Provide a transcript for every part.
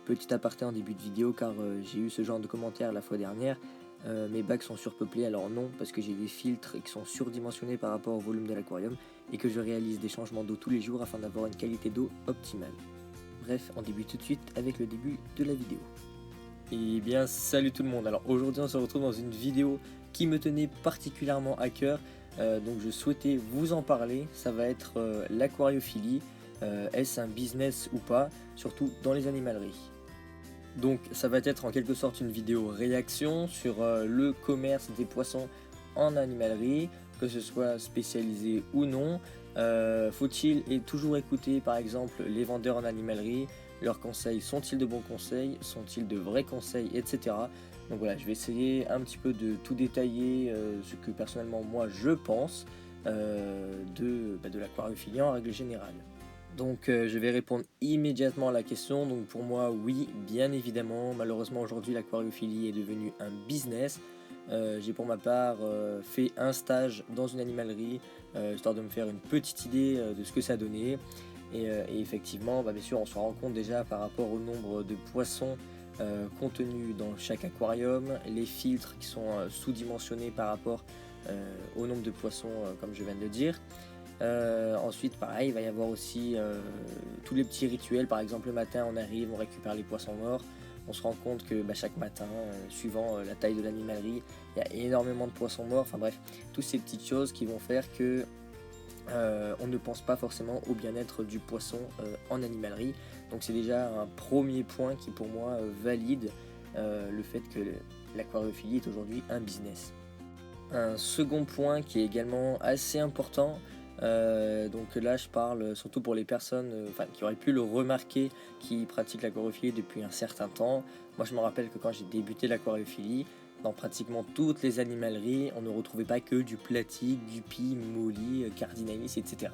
Petit aparté en début de vidéo car j'ai eu ce genre de commentaires la fois dernière. Mes bacs sont surpeuplés, alors non, parce que j'ai des filtres qui sont surdimensionnés par rapport au volume de l'aquarium et que je réalise des changements d'eau tous les jours afin d'avoir une qualité d'eau optimale. Bref, on débute tout de suite avec le début de la vidéo. Et bien salut tout le monde, alors aujourd'hui on se retrouve dans une vidéo qui me tenait particulièrement à cœur, donc je souhaitais vous en parler. Ça va être l'aquariophilie, est-ce un business ou pas, surtout dans les animaleries. Donc ça va être en quelque sorte une vidéo réaction sur le commerce des poissons en animalerie, que ce soit spécialisé ou non. Faut-il toujours écouter par exemple les vendeurs en animalerie? Leurs conseils sont-ils de bons conseils? Sont-ils de vrais conseils, etc. Donc voilà, je vais essayer un petit peu de tout détailler, ce que personnellement moi je pense de l'aquariophilie en règle générale. Donc je vais répondre immédiatement à la question. Donc pour moi, oui, bien évidemment. Malheureusement aujourd'hui l'aquariophilie est devenue un business. J'ai pour ma part fait un stage dans une animalerie, histoire de me faire une petite idée de ce que ça donnait. Et effectivement, bien sûr, on se rend compte déjà par rapport au nombre de poissons contenus dans chaque aquarium, les filtres qui sont sous-dimensionnés par rapport au nombre de poissons, comme je viens de le dire. Ensuite pareil, il va y avoir aussi tous les petits rituels. Par exemple le matin on arrive, on récupère les poissons morts. On se rend compte que chaque matin, suivant la taille de l'animalerie, il y a énormément de poissons morts. Enfin bref, toutes ces petites choses qui vont faire que on ne pense pas forcément au bien-être du poisson en animalerie. Donc c'est déjà un premier point qui pour moi valide le fait que l'aquariophilie est aujourd'hui un business. Un second point qui est également assez important, donc là je parle surtout pour les personnes qui auraient pu le remarquer, qui pratiquent l'aquariophilie depuis un certain temps. Moi je me rappelle que quand j'ai débuté l'aquariophilie, dans pratiquement toutes les animaleries, on ne retrouvait pas que du platy, guppy, molly, cardinalis, etc.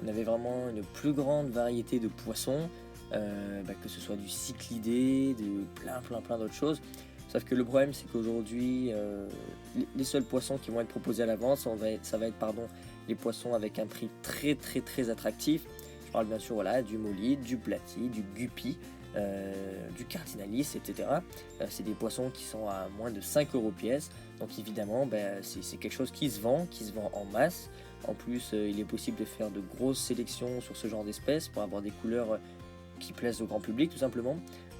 On avait vraiment une plus grande variété de poissons, que ce soit du cyclidé, de plein d'autres choses. Sauf que le problème c'est qu'aujourd'hui les seuls poissons qui vont être proposés à la vente, ça va être les poissons avec un prix très attractif. Je parle bien sûr du molly, du platy, du guppy, du cardinalis, etc. C'est des poissons qui sont à moins de 5 € pièce. Donc évidemment c'est quelque chose qui se vend en masse. En plus il est possible de faire de grosses sélections sur ce genre d'espèces pour avoir des couleurs qui plaisent au grand public tout simplement.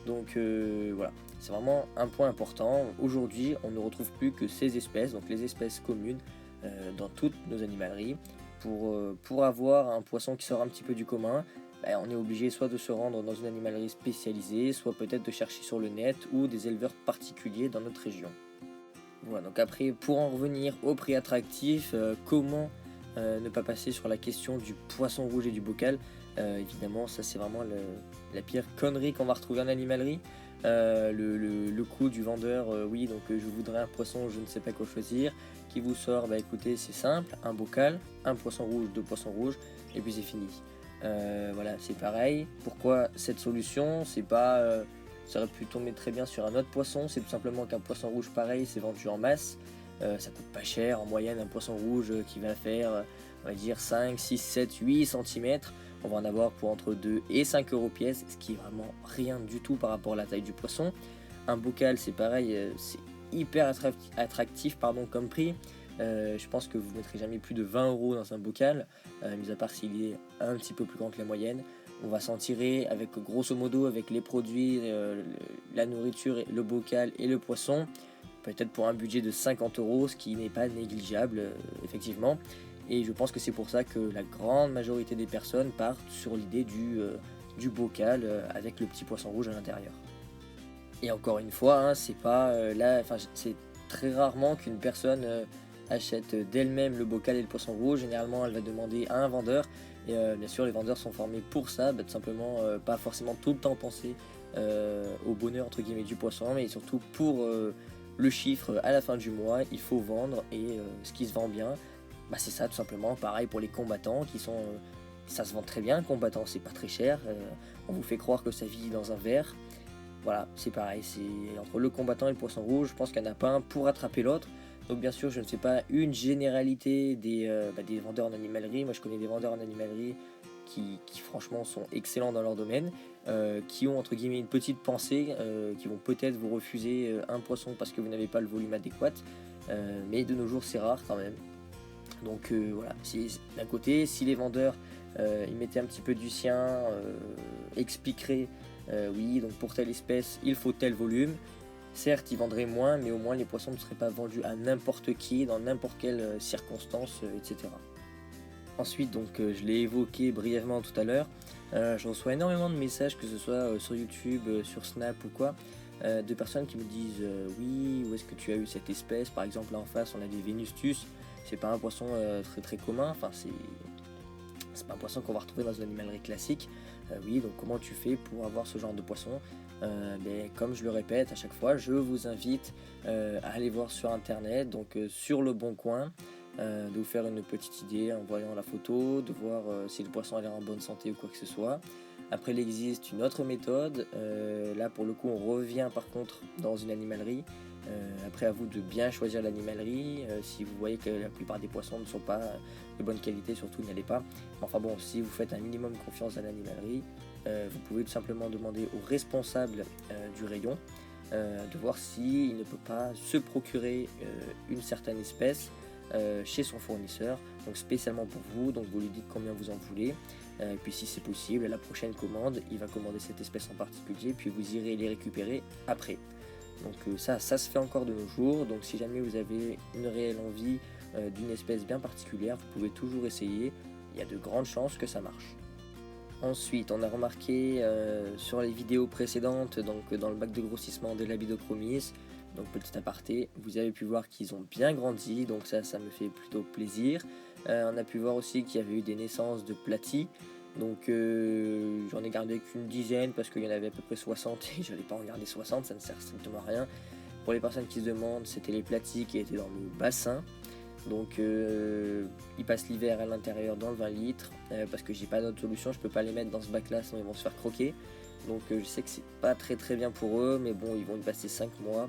Donc voilà, c'est vraiment un point important. Aujourd'hui, on ne retrouve plus que ces espèces, donc les espèces communes, dans toutes nos animaleries. Pour avoir un poisson qui sort un petit peu du commun, on est obligé soit de se rendre dans une animalerie spécialisée, soit peut-être de chercher sur le net ou des éleveurs particuliers dans notre région. Voilà, donc après, pour en revenir au prix attractif, comment ne pas passer sur la question du poisson rouge et du bocal. Évidemment ça c'est vraiment la pire connerie qu'on va retrouver en animalerie. Le coup du vendeur, oui donc je voudrais un poisson, je ne sais pas quoi choisir, qui vous sort, écoutez c'est simple, un bocal, un poisson rouge, deux poissons rouges et puis c'est fini. Voilà, c'est pareil. Pourquoi cette solution? C'est pas ça aurait pu tomber très bien sur un autre poisson. C'est tout simplement qu'un poisson rouge pareil c'est vendu en masse. Ça coûte pas cher, en moyenne un poisson rouge qui va faire on va dire 5, 6, 7, 8 cm, on va en avoir pour entre 2 et 5 € pièce, ce qui est vraiment rien du tout par rapport à la taille du poisson. Un bocal c'est pareil, c'est hyper attractif comme prix. Je pense que vous ne mettrez jamais plus de 20 € dans un bocal, mis à part s'il est un petit peu plus grand que la moyenne. On va s'en tirer avec grosso modo avec les produits, la nourriture, le bocal et le poisson, peut-être pour un budget de 50 €, ce qui n'est pas négligeable effectivement. Et je pense que c'est pour ça que la grande majorité des personnes partent sur l'idée du bocal avec le petit poisson rouge à l'intérieur. Et encore une fois, c'est pas c'est très rarement qu'une personne achète d'elle-même le bocal et le poisson rouge. Généralement elle va demander à un vendeur et bien sûr les vendeurs sont formés pour ça, tout simplement pas forcément tout le temps penser au bonheur entre guillemets du poisson, mais surtout pour le chiffre à la fin du mois. Il faut vendre et ce qui se vend bien, c'est ça tout simplement. Pareil pour les combattants qui sont ça se vend très bien, combattant c'est pas très cher, on vous fait croire que ça vit dans un verre. Voilà, c'est pareil, c'est entre le combattant et le poisson rouge, je pense qu'il n'y en a pas un pour attraper l'autre. Donc bien sûr je ne fais pas une généralité des vendeurs en animalerie. Moi je connais des vendeurs en animalerie qui franchement sont excellents dans leur domaine, qui ont entre guillemets une petite pensée, qui vont peut-être vous refuser un poisson parce que vous n'avez pas le volume adéquat, mais de nos jours c'est rare quand même. Donc voilà, d'un côté, si les vendeurs ils mettaient un petit peu du sien, expliqueraient oui, donc pour telle espèce il faut tel volume, certes ils vendraient moins, mais au moins les poissons ne seraient pas vendus à n'importe qui, dans n'importe quelle circonstance, etc. Ensuite, donc je l'ai évoqué brièvement tout à l'heure, je reçois énormément de messages, que ce soit sur YouTube, sur Snap ou quoi, de personnes qui me disent oui, où est-ce que tu as eu cette espèce? Par exemple là en face on a des Venustus, c'est pas un poisson très très commun, enfin c'est pas un poisson qu'on va retrouver dans une animalerie classique. Oui, donc comment tu fais pour avoir ce genre de poisson? Comme je le répète à chaque fois, je vous invite à aller voir sur internet, donc sur Le Bon Coin, de vous faire une petite idée en voyant la photo, de voir si le poisson a l'air en bonne santé ou quoi que ce soit. Après il existe une autre méthode, là pour le coup on revient par contre dans une animalerie. Après à vous de bien choisir l'animalerie, si vous voyez que la plupart des poissons ne sont pas de bonne qualité, surtout n'y allez pas. Enfin bon, si vous faites un minimum confiance à l'animalerie, vous pouvez tout simplement demander au responsable du rayon de voir s'il ne peut pas se procurer une certaine espèce chez son fournisseur, donc spécialement pour vous. Donc vous lui dites combien vous en voulez, et puis si c'est possible, à la prochaine commande, il va commander cette espèce en particulier, puis vous irez les récupérer après. Donc ça se fait encore de nos jours, donc si jamais vous avez une réelle envie d'une espèce bien particulière, vous pouvez toujours essayer, il y a de grandes chances que ça marche. Ensuite, on a remarqué sur les vidéos précédentes, donc dans le bac de grossissement de Labidochromis, donc petit aparté, vous avez pu voir qu'ils ont bien grandi, donc ça me fait plutôt plaisir. On a pu voir aussi qu'il y avait eu des naissances de platies, donc j'en ai gardé qu'une dizaine parce qu'il y en avait à peu près 60 et je n'allais pas en garder 60, ça ne sert strictement à rien. Pour les personnes qui se demandent, c'était les platies qui étaient dans le bassin. Donc ils passent l'hiver à l'intérieur dans le 20 litres parce que j'ai pas d'autre solution, je peux pas les mettre dans ce bac là sinon ils vont se faire croquer. Donc je sais que c'est pas très bien pour eux, mais bon, ils vont y passer 5 mois.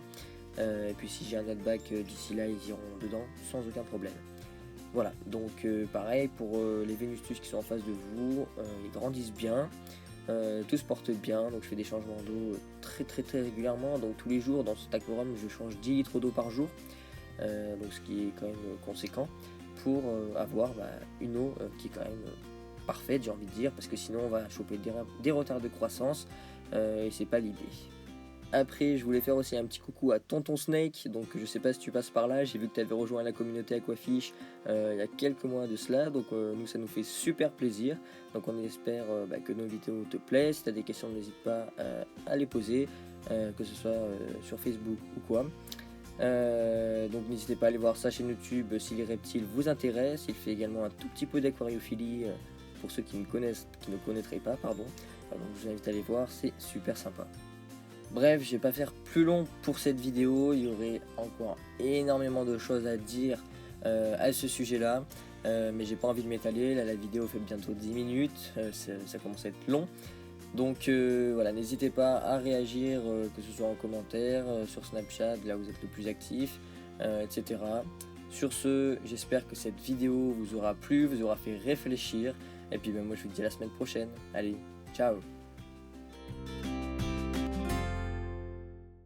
Et puis si j'ai un autre bac d'ici là, ils iront dedans sans aucun problème. Voilà, donc pareil pour les Venustus qui sont en face de vous, ils grandissent bien, tout se porte bien, donc je fais des changements d'eau très régulièrement, donc tous les jours dans cet aquarium je change 10 litres d'eau par jour, donc ce qui est quand même conséquent pour avoir une eau qui est quand même parfaite, j'ai envie de dire, parce que sinon on va choper des retards de croissance et c'est pas l'idée. Après, je voulais faire aussi un petit coucou à Tonton Snake, donc je sais pas si tu passes par là, j'ai vu que tu avais rejoint la communauté Aquafish il y a quelques mois de cela, donc nous ça nous fait super plaisir, donc on espère que nos vidéos te plaisent. Si tu as des questions, n'hésite pas à les poser, que ce soit sur Facebook ou quoi. Donc n'hésitez pas à aller voir sa chaîne YouTube si les reptiles vous intéressent. Il fait également un tout petit peu d'aquariophilie pour ceux qui ne connaîtraient pas, pardon. Donc je vous invite à aller voir, c'est super sympa. Bref, je vais pas faire plus long pour cette vidéo, il y aurait encore énormément de choses à dire à ce sujet là, mais j'ai pas envie de m'étaler. Là la vidéo fait bientôt 10 minutes, ça commence à être long. Donc voilà, n'hésitez pas à réagir, que ce soit en commentaire, sur Snapchat, là où vous êtes le plus actif, etc. Sur ce, j'espère que cette vidéo vous aura plu, vous aura fait réfléchir. Et puis moi je vous dis à la semaine prochaine. Allez, ciao!